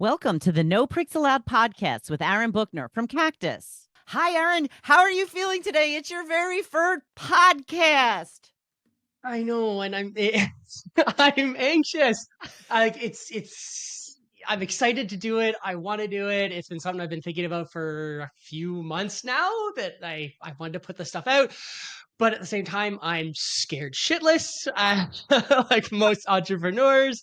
Welcome to the No Pricks Allowed podcast with Aaron Buchner from Cactus. Hi, Aaron. How are you feeling today? It's your very first podcast. I know, and I'm anxious. Like I'm excited to do it. I want to do it. It's been something I've been thinking about for a few months now that I wanted to put the stuff out. But at the same time, I'm scared shitless, like most entrepreneurs.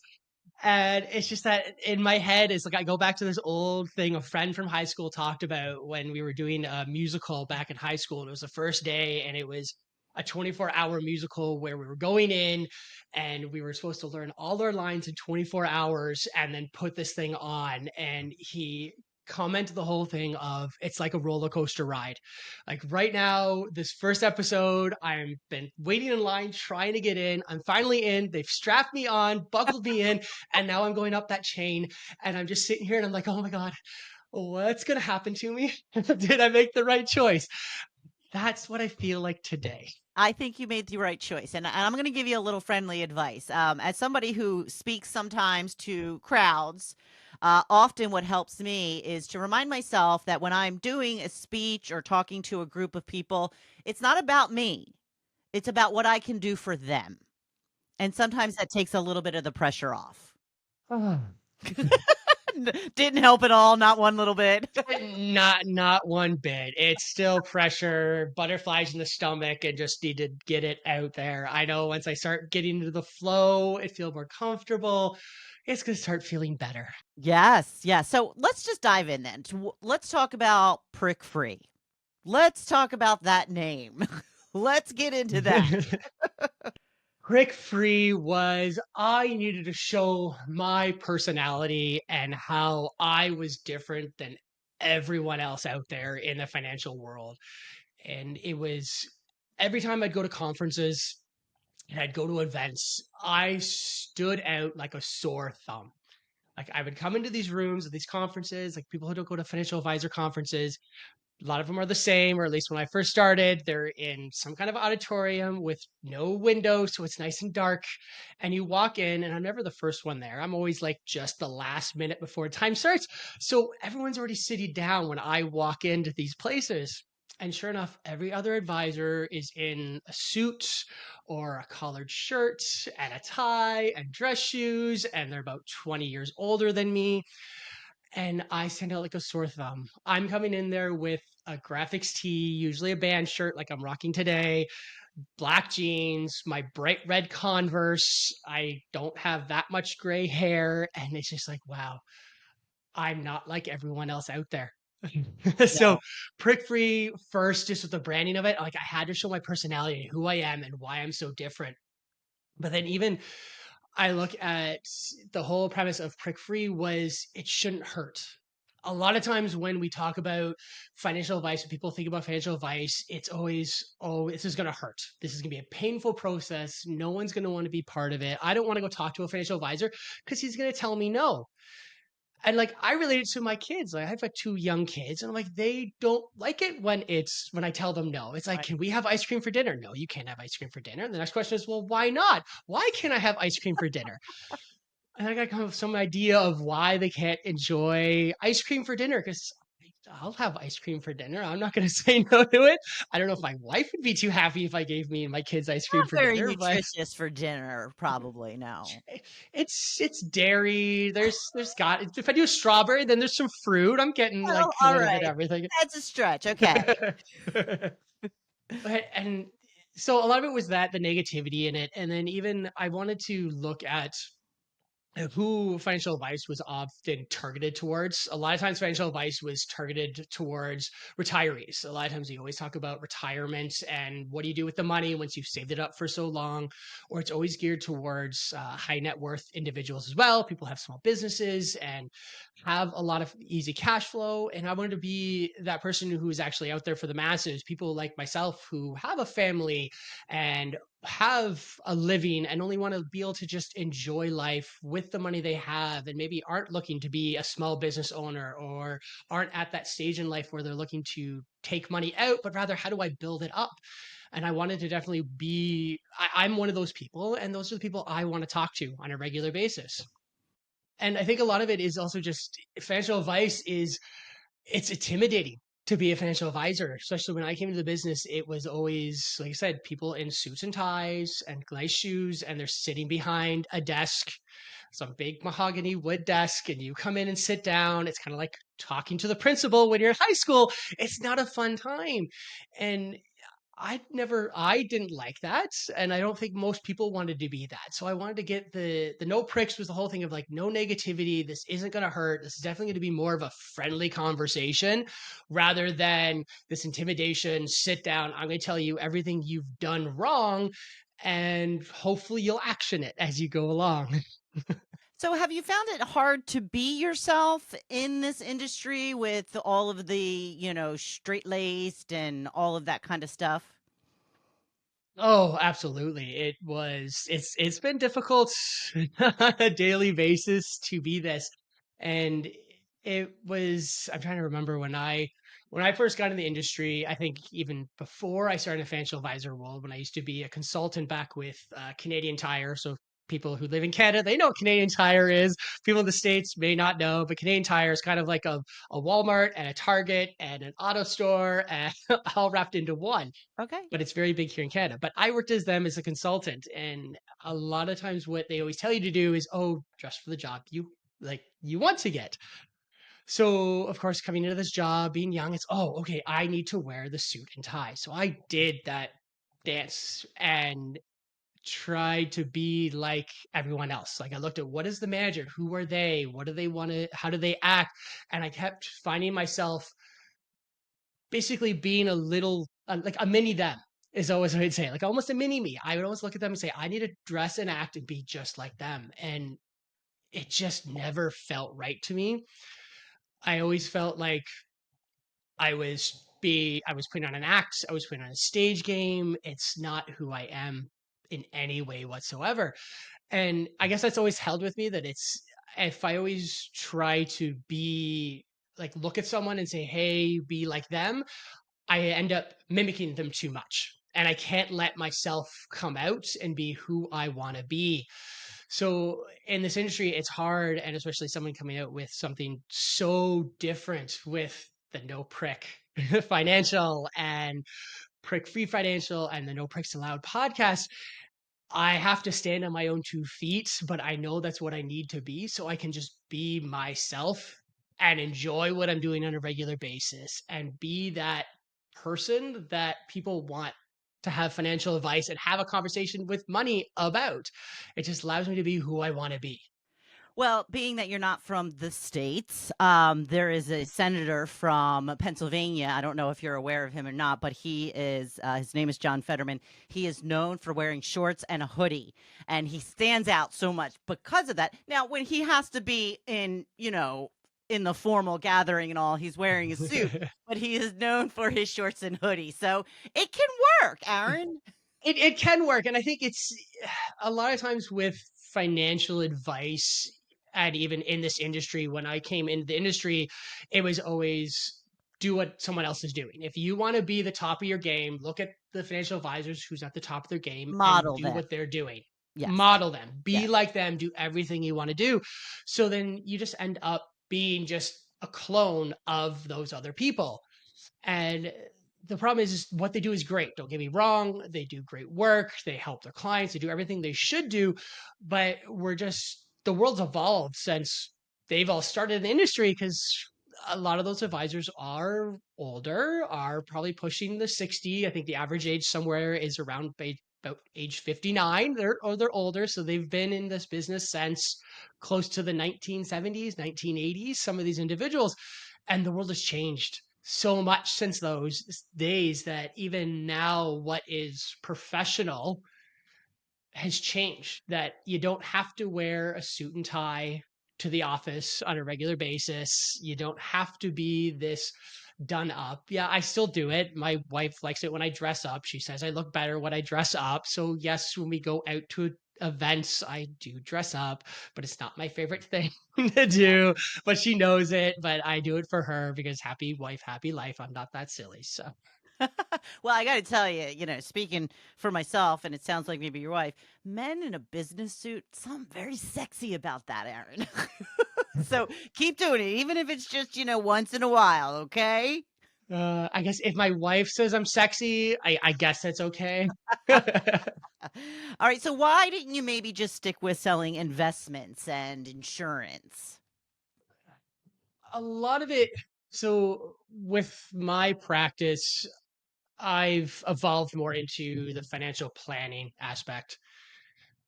And it's just that in my head, it's like I go back to this old thing a friend from high school talked about when we were doing a musical back in high school. And it was the first day, and it was a 24-hour musical where we were going in and we were supposed to learn all our lines in 24 hours and then put this thing on. And he commented the whole thing of it's like a roller coaster ride. Like right now, this first episode, I've been waiting in line trying to get in. I'm finally in. They've strapped me on, buckled me in, and now I'm going up that chain. And I'm just sitting here and I'm like, oh my God, what's going to happen to me? Did I make the right choice? That's what I feel like today. I think you made the right choice. And I'm going to give you a little friendly advice. As somebody who speaks sometimes to crowds, often what helps me is to remind myself that when I'm doing a speech or talking to a group of people, it's not about me, it's about what I can do for them. And sometimes that takes a little bit of the pressure off. Didn't help at all, not one little bit. Not one bit. It's still pressure, butterflies in the stomach, and just need to get it out there. I know once I start getting into the flow, it feels more comfortable. It's gonna start feeling better. Yes, yes. So let's just dive in then. Let's talk about Prick Free. Let's talk about that name. Let's get into that. Prick free was I needed to show my personality and how I was different than everyone else out there in the financial world. And it was every time I'd go to conferences and I'd go to events, I stood out like a sore thumb. Like I would come into these rooms at these conferences, like people who don't go to financial advisor conferences, a lot of them are the same, or at least when I first started, they're in some kind of auditorium with no window, so it's nice and dark. And you walk in, and I'm never the first one there. I'm always like just the last minute before time starts. So everyone's already sitting down when I walk into these places. And sure enough, every other advisor is in a suit or a collared shirt and a tie and dress shoes, and they're about 20 years older than me, and I stand out like a sore thumb. I'm coming in there with a graphics tee, usually a band shirt like I'm rocking today, black jeans, my bright red Converse. I don't have that much gray hair. And it's just like, wow, I'm not like everyone else out there. So No. prick free first, just with the branding of it, like I had to show my personality and who I am and why I'm so different. But then even I look at the whole premise of prick free was it shouldn't hurt. A lot of times when we talk about financial advice, when people think about financial advice, it's always, oh, this is going to hurt. This is going to be a painful process. No one's going to want to be part of it. I don't want to go talk to a financial advisor because he's going to tell me no. And like I relate it to my kids. Like I have like two young kids, and I'm like, they don't like it when I tell them no. It's like, Right. can we have ice cream for dinner? No, you can't have ice cream for dinner. And the next question is, well, why not? Why can't I have ice cream for dinner? And I got to come up with some idea of why they can't enjoy ice cream for dinner because I'll have ice cream for dinner. I'm not going to say no to it. I don't know if my wife would be too happy if I gave me and my kids ice cream Not for very dinner, but nutritious for dinner, probably. No. it's dairy. There's got if I do a strawberry, then there's some fruit. I'm getting like Oh, a all little bit of right. everything. That's a stretch. Okay. And so a lot of it was that the negativity in it, and then even I wanted to look at who financial advice was often targeted towards. A lot of times, financial advice was targeted towards retirees. A lot of times, you always talk about retirement and what do you do with the money once you've saved it up for so long. Or it's always geared towards high net worth individuals as well. People have small businesses and have a lot of easy cash flow. And I wanted to be that person who is actually out there for the masses, people like myself who have a family and have a living and only want to be able to just enjoy life with the money they have and maybe aren't looking to be a small business owner or aren't at that stage in life where they're looking to take money out, but rather how do I build it up? And I wanted to definitely I'm one of those people, and those are the people I want to talk to on a regular basis. And I think a lot of it is also just financial advice is it's intimidating to be a financial advisor, especially when I came into the business. It was always, like I said, people in suits and ties and nice shoes, and they're sitting behind a desk, some big mahogany wood desk, and you come in and sit down. It's kind of like talking to the principal when you're in high school. It's not a fun time. And I didn't like that, and I don't think most people wanted to be that. So I wanted to get the no pricks was the whole thing of like no negativity. This isn't going to hurt. This is definitely going to be more of a friendly conversation rather than this intimidation. Sit down. I'm going to tell you everything you've done wrong, and hopefully you'll action it as you go along. So have you found it hard to be yourself in this industry with all of the, straight-laced and all of that kind of stuff? Oh, absolutely. It's been difficult on a daily basis to be this. And I'm trying to remember when I first got in the industry, I think even before I started in a financial advisor role, when I used to be a consultant back with Canadian Tire. So people who live in Canada, they know what Canadian Tire is. People in the States may not know, but Canadian Tire is kind of like a Walmart and a Target and an auto store and all wrapped into one, Okay. but it's very big here in Canada. But I worked as them as a consultant, and a lot of times what they always tell you to do is, oh, dress for the job you want to get. So of course, coming into this job, being young, it's okay, I need to wear the suit and tie. So I did that dance and tried to be like everyone else. Like I looked at what is the manager, who are they, what do they want to, how do they act, and I kept finding myself basically being a little like a mini them is always what I'd say, like almost a mini me. I would always look at them and say, I need to dress and act and be just like them. And it just never felt right to me. I always felt like I was putting on an act, I was putting on a stage game. It's not who I am in any way whatsoever. And I guess that's always held with me that it's if I always try to be like look at someone and say, hey, be like them, I end up mimicking them too much. And I can't let myself come out and be who I want to be. So in this industry, it's hard, and especially someone coming out with something so different with the no prick financial and prick free financial and the no pricks allowed podcast. I have to stand on my own 2 feet, but I know that's what I need to be so I can just be myself and enjoy what I'm doing on a regular basis and be that person that people want to have financial advice and have a conversation with money about. It just allows me to be who I want to be. Well, being that you're not from the States, there is a senator from Pennsylvania. I don't know if you're aware of him or not, but his name is John Fetterman. He is known for wearing shorts and a hoodie, and he stands out so much because of that. Now, when he has to be in the formal gathering and all, he's wearing a suit, but he is known for his shorts and hoodie. So it can work, Aaron. It can work, and I think it's a lot of times with financial advice, and even in this industry, when I came into the industry, it was always do what someone else is doing. If you want to be the top of your game, look at the financial advisors who's at the top of their game and Model do them. what they're doing. Yes. Model them, be Yes. like them, do everything you want to do. So then you just end up being just a clone of those other people. And the problem is what they do is great. Don't get me wrong. They do great work. They help their clients. They do everything they should do. But the world's evolved since they've all started in the industry because a lot of those advisors are older, are probably pushing the 60. I think the average age somewhere is around about age 59. They're older. So they've been in this business since close to the 1970s, 1980s, some of these individuals. And the world has changed so much since those days that even now what is professional has changed, that you don't have to wear a suit and tie to the office on a regular basis. You don't have to be this done up. Yeah, I still do it. My wife likes it when I dress up. She says I look better when I dress up. So yes, when we go out to events, I do dress up, but it's not my favorite thing to do. But she knows it, but I do it for her because happy wife, happy life. I'm not that silly. So Well, I got to tell you, speaking for myself, and it sounds like maybe your wife, men in a business suit, something very sexy about that, Aaron. So keep doing it, even if it's just, once in a while, okay? I guess if my wife says I'm sexy, I guess that's okay. All right. So why didn't you maybe just stick with selling investments and insurance? A lot of it. So with my practice, I've evolved more into the financial planning aspect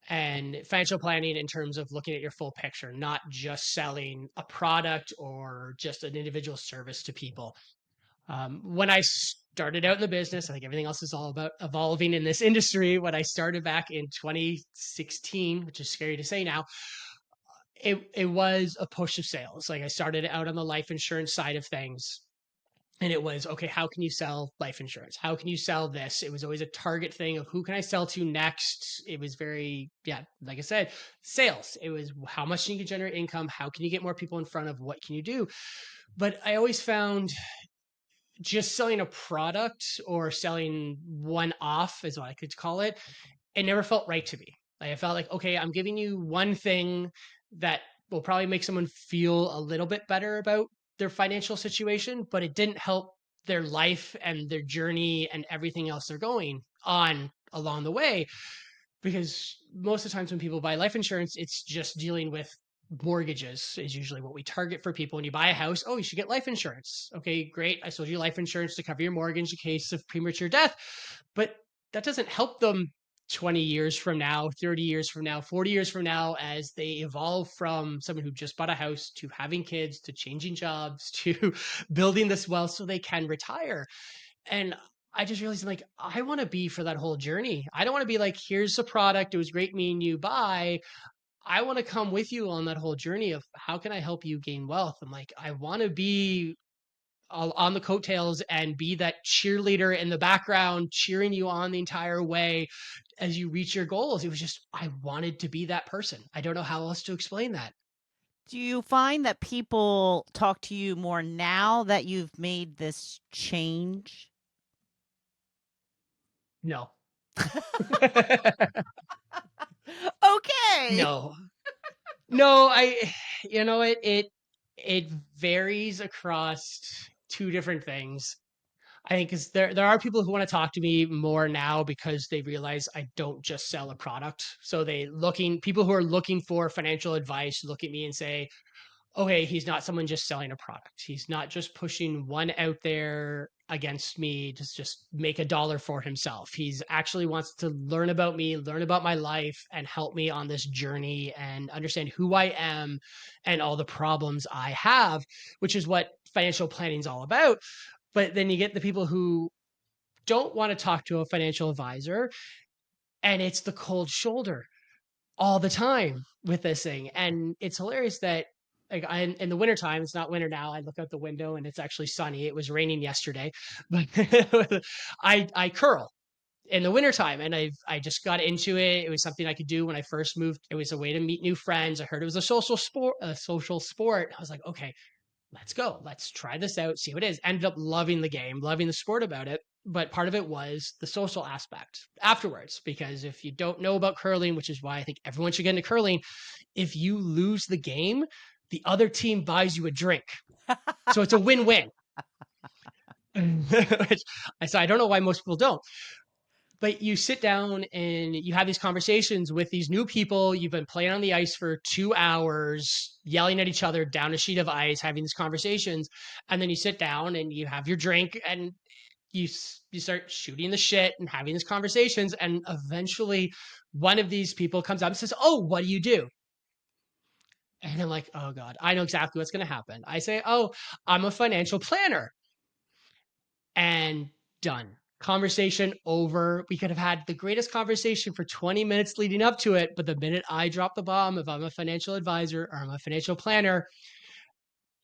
and financial planning in terms of looking at your full picture, not just selling a product or just an individual service to people. When I started out in the business, I think everything else is all about evolving in this industry. When I started back in 2016, which is scary to say now, it was a push of sales. Like I started out on the life insurance side of things. And it was, okay, how can you sell life insurance? How can you sell this? It was always a target thing of who can I sell to next? It was very, yeah, like I said, sales. It was how much can you generate income? How can you get more people in front of what can you do? But I always found just selling a product or selling one off, is what I could call it, it never felt right to me. Like I felt like, okay, I'm giving you one thing that will probably make someone feel a little bit better about their financial situation, but it didn't help their life and their journey and everything else they're going on along the way. Because most of the times when people buy life insurance, it's just dealing with mortgages is usually what we target for people. When you buy a house, oh, you should get life insurance. Okay, great. I sold you life insurance to cover your mortgage in case of premature death. But that doesn't help them 20 years from now, 30 years from now, 40 years from now, as they evolve from someone who just bought a house to having kids to changing jobs to building this wealth so they can retire. And I just realized like I want to be for that whole journey. I don't want to be like, here's a product. It was great meeting you. Bye. I want to come with you on that whole journey of how can I help you gain wealth. I'm like, I want to be on the coattails and be that cheerleader in the background, cheering you on the entire way as you reach your goals. It was just, I wanted to be that person. I don't know how else to explain that. Do you find that people talk to you more now that you've made this change? No. Okay. No. No, it varies across two different things. I think because there are people who want to talk to me more now because they realize I don't just sell a product. So people who are looking for financial advice look at me and say, okay, he's not someone just selling a product. He's not just pushing one out there against me to just make a dollar for himself. He's actually wants to learn about me, learn about my life, and help me on this journey and understand who I am and all the problems I have, which is what financial planning is all about. But then you get the people who don't want to talk to a financial advisor, and it's the cold shoulder all the time with this thing. And it's hilarious that like in the wintertime, it's not winter now. I look out the window and it's actually sunny. It was raining yesterday, but I curl in the wintertime and I just got into it. It was something I could do when I first moved. It was a way to meet new friends. I heard it was a social sport. I was like, okay, let's go. Let's try this out, see what it is. Ended up loving the game, loving the sport about it. But part of it was the social aspect afterwards. Because if you don't know about curling, which is why I think everyone should get into curling, if you lose the game, the other team buys you a drink. So it's a win win. So I don't know why most people don't. But you sit down and you have these conversations with these new people. You've been playing on the ice for 2 hours, yelling at each other down a sheet of ice, having these conversations. And then you sit down and you have your drink and you start shooting the shit and having these conversations. And eventually one of these people comes up and says, oh, what do you do? And I'm like, oh God, I know exactly what's going to happen. I say, oh, I'm a financial planner. And done. Conversation over. We could have had the greatest conversation for 20 minutes leading up to it. But the minute I drop the bomb, if I'm a financial advisor or I'm a financial planner,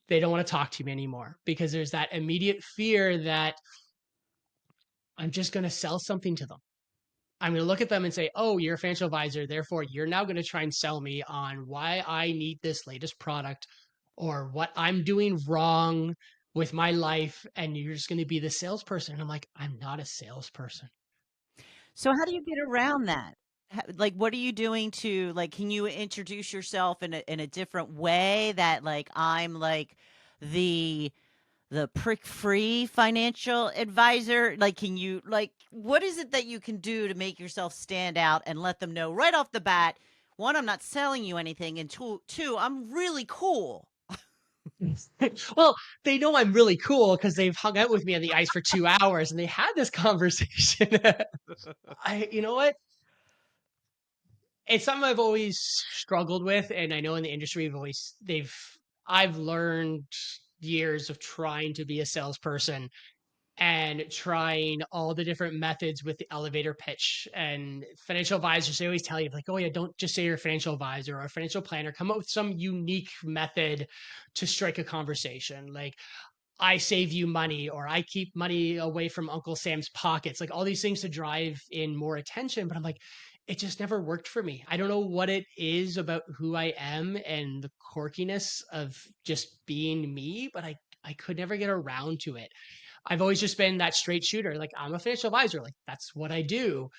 they don't want to talk to me anymore because there's that immediate fear that I'm just going to sell something to them. I'm going to look at them and say, oh, you're a financial advisor. Therefore, you're now going to try and sell me on why I need this latest product or what I'm doing wrong with my life and you're just going to be the salesperson. And I'm like, I'm not a salesperson. So how do you get around that? Like, what are you doing to like? Can you introduce yourself in a different way that like I'm like the prick free financial advisor? Like, can you like what is it that you can do to make yourself stand out and let them know right off the bat? One, I'm not selling you anything, and two, I'm really cool. Well, they know I'm really cool because they've hung out with me on the ice for 2 hours and they had this conversation. You know what? It's something I've always struggled with, and I know in the industry, I've learned years of trying to be a salesperson and trying all the different methods with the elevator pitch and financial advisors. They always tell you like, oh yeah, don't just say you're a financial advisor or a financial planner. Come up with some unique method to strike a conversation. Like I save you money or I keep money away from Uncle Sam's pockets, like all these things to drive in more attention. But I'm like, it just never worked for me. I don't know what it is about who I am and the quirkiness of just being me, but I could never get around to it. I've always just been that straight shooter. Like I'm a financial advisor. Like that's what I do.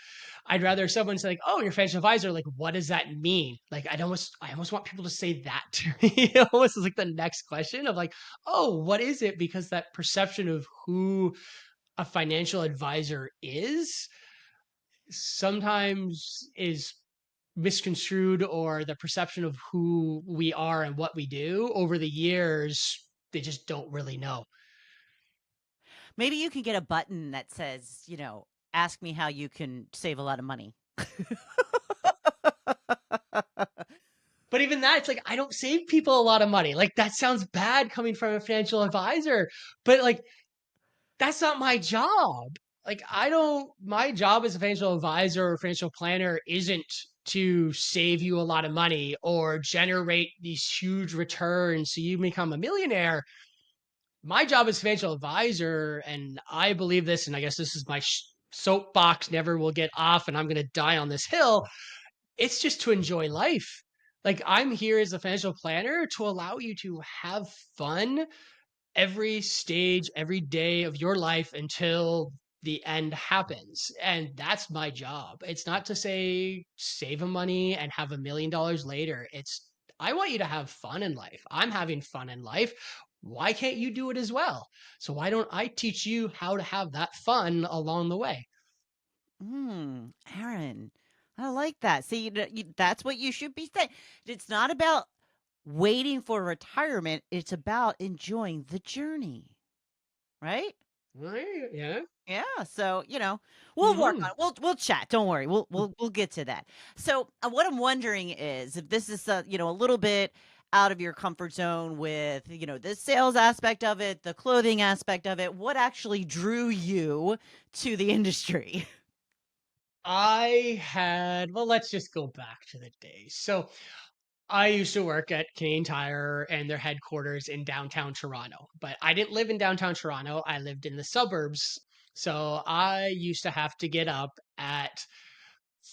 I'd rather someone say like, "Oh, you're a financial advisor." Like, what does that mean? Like, I almost want people to say that to me. Almost is like the next question of like, "Oh, what is it?" Because that perception of who a financial advisor is sometimes is misconstrued, or the perception of who we are and what we do over the years, they just don't really know. Maybe you can get a button that says, you know, ask me how you can save a lot of money. But even that, it's like I don't save people a lot of money. Like that sounds bad coming from a financial advisor, but like that's not my job. Like I don't my job as a financial advisor or financial planner isn't to save you a lot of money or generate these huge returns so you become a millionaire. My job as financial advisor, and I believe this, and I guess this is my soapbox never will get off, and I'm going to die on this hill. It's just to enjoy life. Like I'm here as a financial planner to allow you to have fun every stage, every day of your life until the end happens. And that's my job. It's not to say save a money and have $1 million later. It's I want you to have fun in life. I'm having fun in life. Why can't you do it as well? So why don't I teach you how to have that fun along the way? Aaron, I like that. See, that's what you should be saying. It's not about waiting for retirement, it's about enjoying the journey, right? Right, yeah. Yeah, so, you know, we'll work on Mhm. it. We'll chat. Don't worry. We'll get to that. So, what I'm wondering is if this is you know, a little bit out of your comfort zone with, you know, the sales aspect of it, the clothing aspect of it, what actually drew you to the industry? Well, let's just go back to the days. So I used to work at Canadian Tire and their headquarters in downtown Toronto, but I didn't live in downtown Toronto. I lived in the suburbs. So I used to have to get up at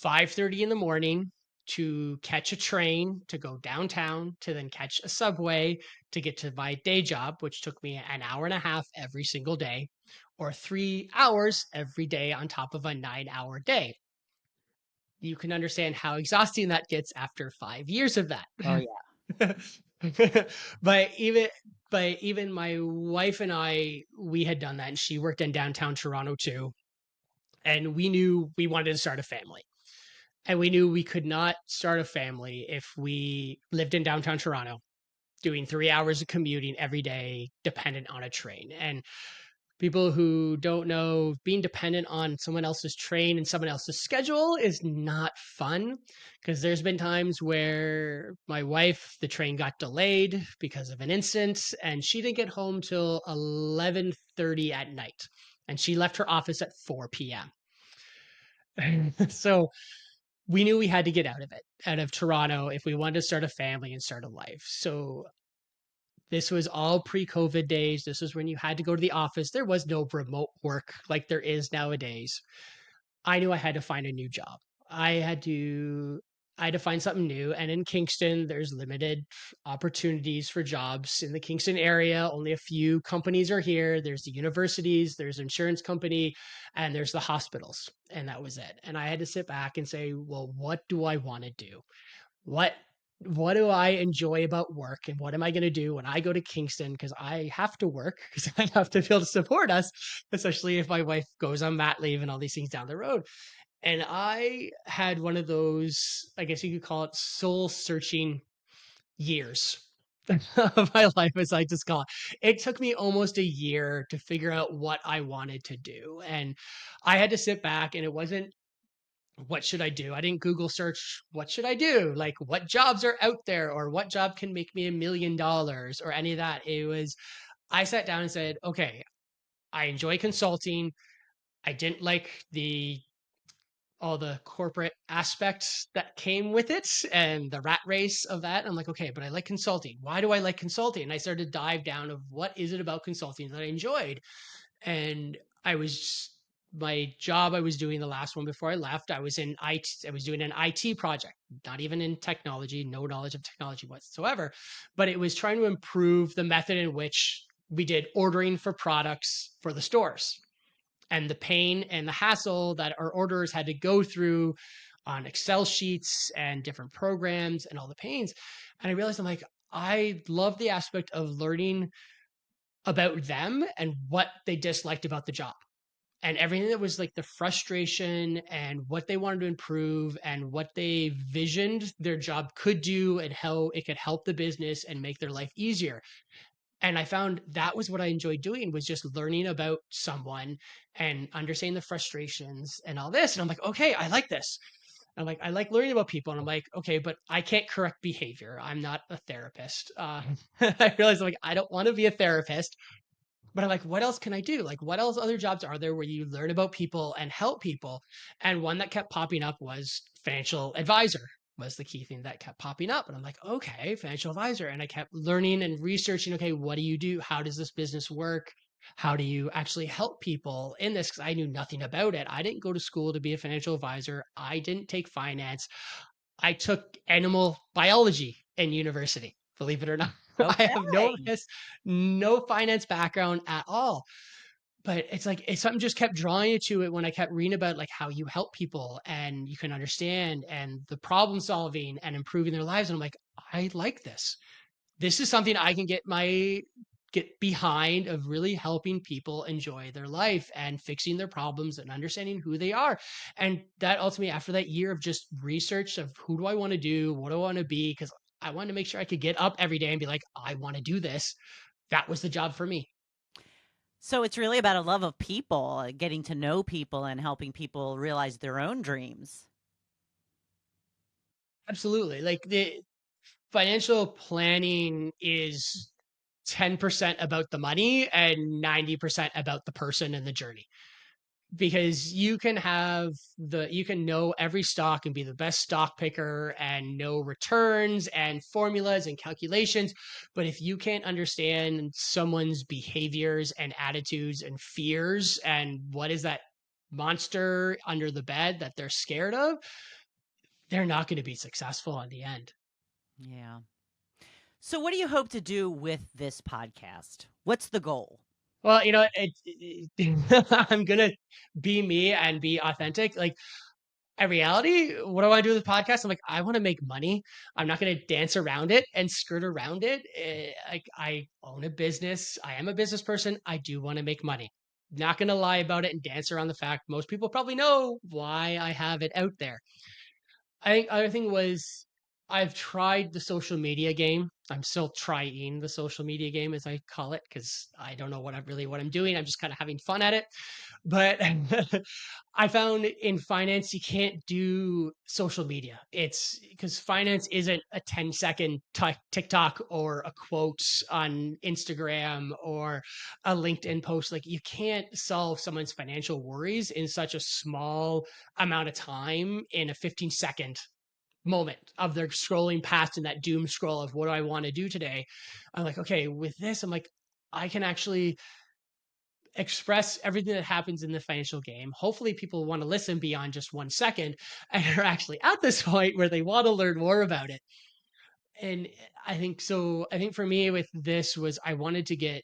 5:30 in the morning to catch a train to go downtown to then catch a subway to get to my day job, which took me an hour and a half every single day, or 3 hours every day on top of a 9 hour day. You can understand how exhausting that gets after 5 years of that. Oh, yeah. but even but even my wife and I, we had done that, and she worked in downtown Toronto too. And we knew we wanted to start a family. And we knew we could not start a family if we lived in downtown Toronto, doing 3 hours of commuting every day, dependent on a train. And people who don't know, being dependent on someone else's train and someone else's schedule is not fun, because there's been times where my wife, the train got delayed because of an incident and she didn't get home till 11:30 at night, and she left her office at 4 p.m. So we knew we had to get out of it, out of Toronto, if we wanted to start a family and start a life. So this was all pre-COVID days. This was when you had to go to the office. There was no remote work like there is nowadays. I knew I had to find a new job. I had to. I had to find something new. And in Kingston, there's limited opportunities for jobs in the Kingston area. Only a few companies are here. There's the universities, there's insurance company, and there's the hospitals. And that was it. And I had to sit back and say, well, what do I want to do? What what do I enjoy about work, and what am I going to do when I go to Kingston, because I have to work because I have to be able to support us, especially if my wife goes on mat leave and all these things down the road. And I had one of those, I guess you could call it soul searching years of my life, as I just call it. It took me almost a year to figure out what I wanted to do. And I had to sit back, and it wasn't what should I do? I didn't Google search what should I do? Like what jobs are out there, or what job can make me $1 million, or any of that. It was, I sat down and said, okay, I enjoy consulting. I didn't like the all the corporate aspects that came with it and the rat race of that. I'm like, okay, but I like consulting. Why do I like consulting? And I started to dive down of what is it about consulting that I enjoyed. And I was my job I was doing, the last one before I left, I was in IT. I was doing an IT project, not even in technology, no knowledge of technology whatsoever, but it was trying to improve the method in which we did ordering for products for the stores, and the pain and the hassle that our orders had to go through on Excel sheets and different programs and all the pains. And I realized, I'm like, I love the aspect of learning about them and what they disliked about the job, and everything that was like the frustration and what they wanted to improve and what they visioned their job could do and how it could help the business and make their life easier. And I found that was what I enjoyed doing, was just learning about someone and understanding the frustrations and all this. And I'm like, okay, I like this. I'm like, I like learning about people. And I'm like, okay, but I can't correct behavior. I'm not a therapist. I realized, I'm like, I don't want to be a therapist. But I'm like, what else can I do? Like, what else other jobs are there where you learn about people and help people? And one that kept popping up was financial advisor, was the key thing that kept popping up. And I'm like, okay, financial advisor. And I kept learning and researching, okay, what do you do? How does this business work? How do you actually help people in this? Because I knew nothing about it. I didn't go to school to be a financial advisor. I didn't take finance. I took animal biology in university, believe it or not. I have Okay. no finance background at all. But it's like, it's something just kept drawing you to it when I kept reading about like how you help people and you can understand and the problem solving and improving their lives. And I'm like, I like this. This is something I can get behind, of really helping people enjoy their life and fixing their problems and understanding who they are. And that ultimately, after that year of just research of who do I want to do, what do I want to be, because I wanted to make sure I could get up every day and be like, I want to do this. That was the job for me. So it's really about a love of people, getting to know people and helping people realize their own dreams. Absolutely. Like the financial planning is 10% about the money and 90% about the person and the journey, because you can know every stock and be the best stock picker and know returns and formulas and calculations, but if you can't understand someone's behaviors and attitudes and fears and what is that monster under the bed that they're scared of, they're not going to be successful in the end. Yeah. So what do you hope to do with this podcast? What's the goal? Well, I'm gonna be me and be authentic. Like, in reality, what do I want to do with the podcast? I'm like, I want to make money. I'm not going to dance around it and skirt around it. Like, I own a business. I am a business person. I do want to make money. Not going to lie about it and dance around the fact most people probably know why I have it out there. I think other thing was, I've tried the social media game. I'm still trying the social media game, as I call it, because I don't know what I'm doing. I'm just kind of having fun at it. But I found in finance, you can't do social media. It's because finance isn't a 10-second TikTok or a quote on Instagram or a LinkedIn post. Like, you can't solve someone's financial worries in such a small amount of time in a 15-second moment of their scrolling past in that doom scroll of what do I want to do today. I'm like, okay, with this, I'm like, I can actually express everything that happens in the financial game. Hopefully, people want to listen beyond just 1 second and are actually at this point where they want to learn more about it. And I think so. I think for me with this was I wanted to get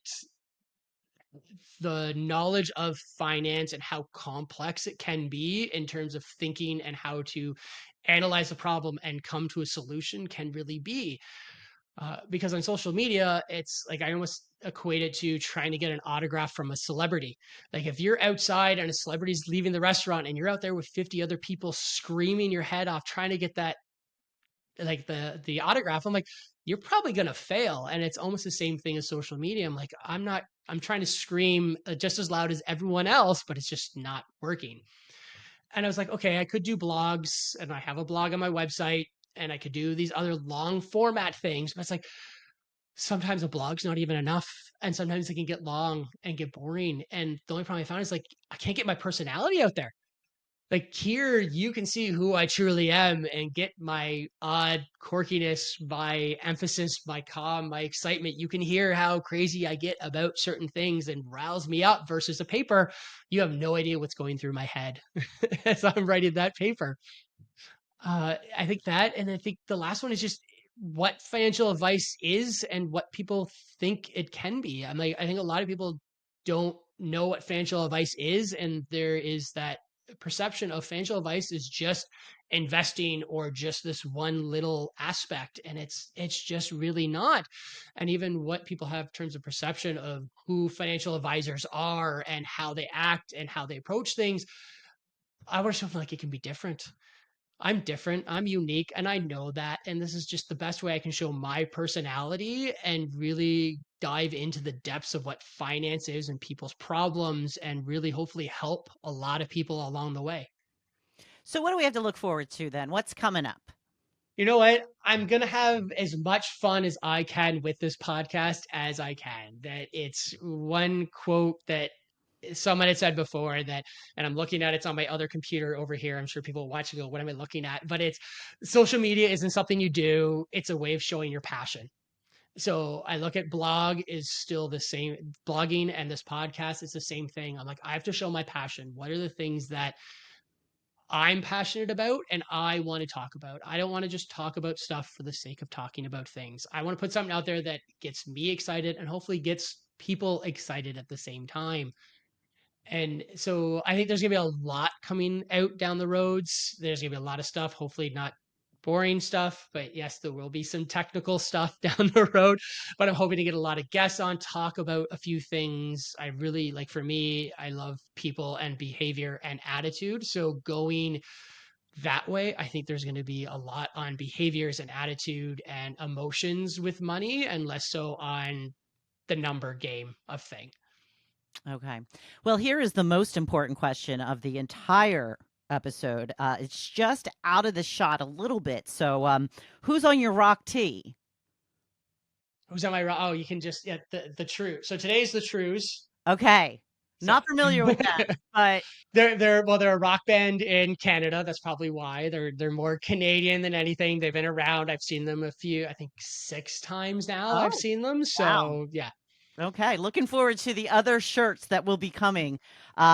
the knowledge of finance and how complex it can be in terms of thinking and how to analyze the problem and come to a solution can really be. Because on social media, it's like I almost equate it to trying to get an autograph from a celebrity. Like if you're outside and a celebrity's leaving the restaurant and you're out there with 50 other people screaming your head off trying to get that like the autograph, I'm like, you're probably gonna fail. And it's almost the same thing as social media. I'm like, I'm trying to scream just as loud as everyone else, but it's just not working. And I was like, okay, I could do blogs, and I have a blog on my website, and I could do these other long format things. But it's like sometimes a blog's not even enough. And sometimes it can get long and get boring. And the only problem I found is like I can't get my personality out there. Like here you can see who I truly am and get my odd quirkiness, my emphasis, my calm, my excitement. You can hear how crazy I get about certain things and riles me up versus a paper. You have no idea what's going through my head as I'm writing that paper. I think that, and I think the last one is just what financial advice is and what people think it can be. I'm like, I think a lot of people don't know what financial advice is, and there is that perception of financial advice is just investing or just this one little aspect, and it's just really not. And even what people have in terms of perception of who financial advisors are and how they act and how they approach things, I want to show them like it can be different. I'm different, I'm unique, and I know that. And this is just the best way I can show my personality and really dive into the depths of what finance is and people's problems and really hopefully help a lot of people along the way. So what do we have to look forward to then? What's coming up? You know what? I'm going to have as much fun as I can with this podcast as I can. That it's one quote that someone had said before that, and I'm looking at it's on my other computer over here. I'm sure people watching go, what am I looking at? But it's social media isn't something you do, it's a way of showing your passion. So I look at blog is still the same, blogging and this podcast is the same thing. I'm like, I have to show my passion. What are the things that I'm passionate about and I want to talk about? I don't want to just talk about stuff for the sake of talking about things. I want to put something out there that gets me excited and hopefully gets people excited at the same time. And so I think there's gonna be a lot coming out down the roads. There's gonna be a lot of stuff, hopefully not boring stuff, but yes, there will be some technical stuff down the road. But I'm hoping to get a lot of guests on, talk about a few things. I really like for me, I love people and behavior and attitude. So going that way, I think there's going to be a lot on behaviors and attitude and emotions with money and less so on the number game of thing. Okay. Well, here is the most important question of the entire episode. It's just out of the shot a little bit. So, who's on your rock tee? Who's on my oh, you can just the true. So today's the Trues. Okay. So Not familiar with that, but they're a rock band in Canada. That's probably why they're more Canadian than anything. They've been around. I've seen them a few, I think 6 times now. I've oh, seen them. wow. So yeah. Okay. Looking forward to the other shirts that will be coming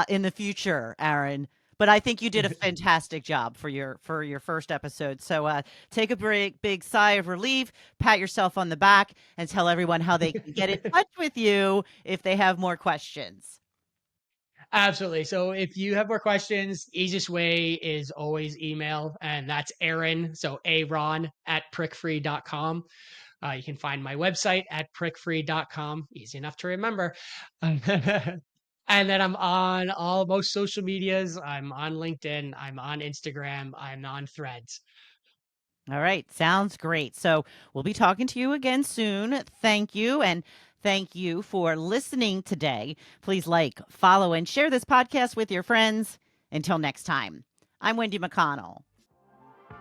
in the future, Aaron. But I think you did a fantastic job for your first episode. So take a big sigh of relief, pat yourself on the back, and tell everyone how they can get in touch with you if they have more questions. Absolutely. So if you have more questions, easiest way is always email, and that's Aaron. So Aaron at prickfree.com. You can find my website at prickfree.com. Easy enough to remember. And then I'm on most social medias. I'm on LinkedIn. I'm on Instagram. I'm on Threads. All right. Sounds great. So we'll be talking to you again soon. Thank you. And thank you for listening today. Please like, follow, and share this podcast with your friends. Until next time, I'm Wendy McConnell.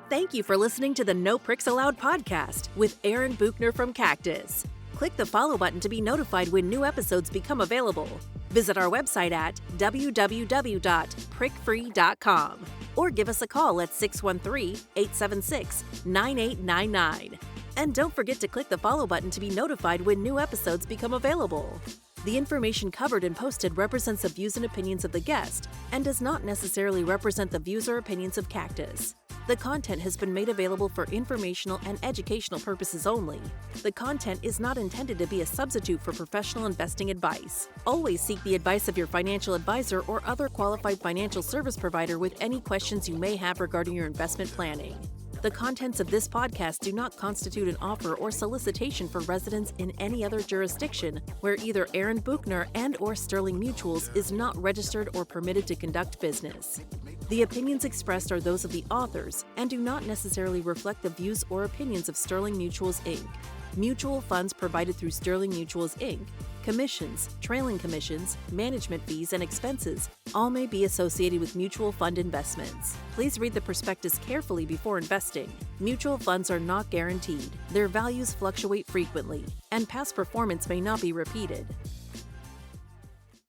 Thank you for listening to the No Pricks Allowed podcast with Aaron Buchner from Cactus. Click the follow button to be notified when new episodes become available. Visit our website at www.prickfree.com or give us a call at 613-876-9899. And don't forget to click the follow button to be notified when new episodes become available. The information covered and posted represents the views and opinions of the guest and does not necessarily represent the views or opinions of Cactus. The content has been made available for informational and educational purposes only. The content is not intended to be a substitute for professional investing advice. Always seek the advice of your financial advisor or other qualified financial service provider with any questions you may have regarding your investment planning. The contents of this podcast do not constitute an offer or solicitation for residence in any other jurisdiction where either Aaron Buchner and/or Sterling Mutuals is not registered or permitted to conduct business. The opinions expressed are those of the authors and do not necessarily reflect the views or opinions of Sterling Mutuals, Inc. Mutual funds provided through Sterling Mutuals, Inc., commissions, trailing commissions, management fees, and expenses all may be associated with mutual fund investments. Please read the prospectus carefully before investing. Mutual funds are not guaranteed. Their values fluctuate frequently, and past performance may not be repeated.